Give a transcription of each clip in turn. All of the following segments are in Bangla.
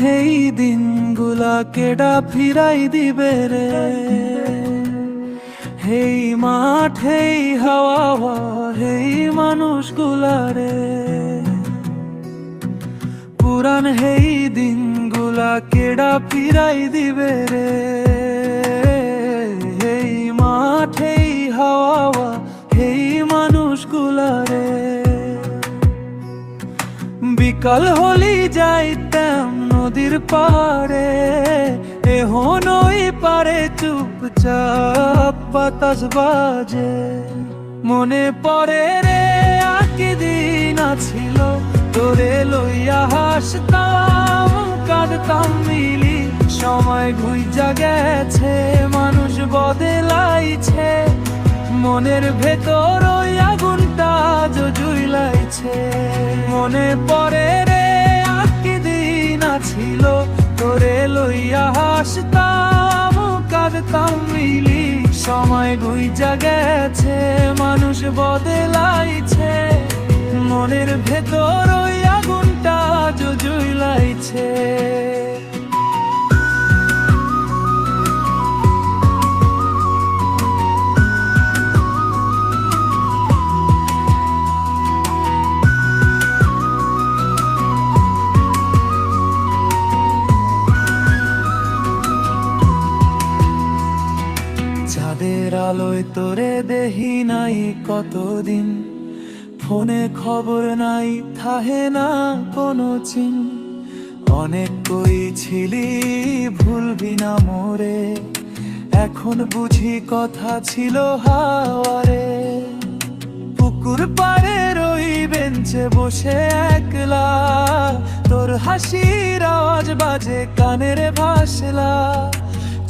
হেই দিনগুলা কেডা ফিরাই দিবে রে। হেই মাঠ, হেই হাওয়া, হেই মানুষগুলা রে। পুরান হেই দিনগুলা কেডা ফিরাই দিবে রে। হেই মাঠ, হেই হাওয়া, হেই মানুষগুলা রে। বিকাল হলি যাইতাম নদীর পাড়ে, এখন ওই পারে চুপচাপ বাতাস বাজে। মনে পড়ে রে আকি দিন ছিল, তোরে লইয়া হাসতাম কাঁদতাম মিলি। সময় ঘুইজা গেছে, মানুষ বদলাইছে, মনের ভেতর ওই আগুনটা জুইলাইছে। মনে পড়ে রে আকি দিন ছিল, তোরে লইয়া হাসতাম কাঁদতাম মিলি। সময় ঘুইজা গেছে, মানুষ বদলাইছে, মনের ভেতর ওই আগুনটা জুইলাইছে। চাঁদের আলোয় তোরে দেহি নাই কতদিন, ফোনে খবর নাই থাহে না কোনো চিন। অনেক কই ছিলি ভুলবি না মোরে, এখন বুঝি কথা ছিল হাওয়ারে। পুকুর পাড়ের ওই বেঞ্চে বসে একলা, তোর হাসির আওয়াজ বাজে কানের ভাসলা।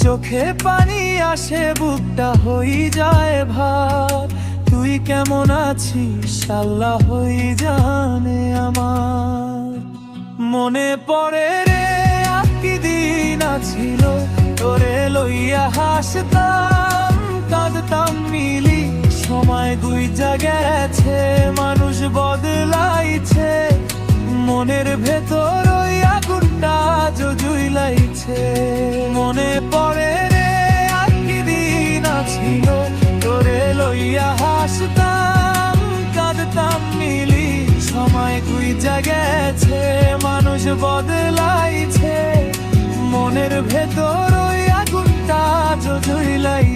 চোখে পানি আসে, বুকটা হই যায় ভার। তুই কেমন আছিস আল্লাহ হই জানে আমার। মনে পড়ে রে আকি দিন ছিল, তোরে লইয়া হাসতাম কাঁদতাম মিলি। সময় গুইজা গেছে, মানুষ বদলাইছে, মনের ভেতর ওই আগুনটা জুইলাইছে। মনে পড়ে রে আকি দিন ছিল, তোরে লইয়া হাসতাম কাঁদতাম মিলি। সময় গুইজা গেছে, মানুষ বদলাইছে, মনের ভেতর ওই আগুনটা জুইলাইছে।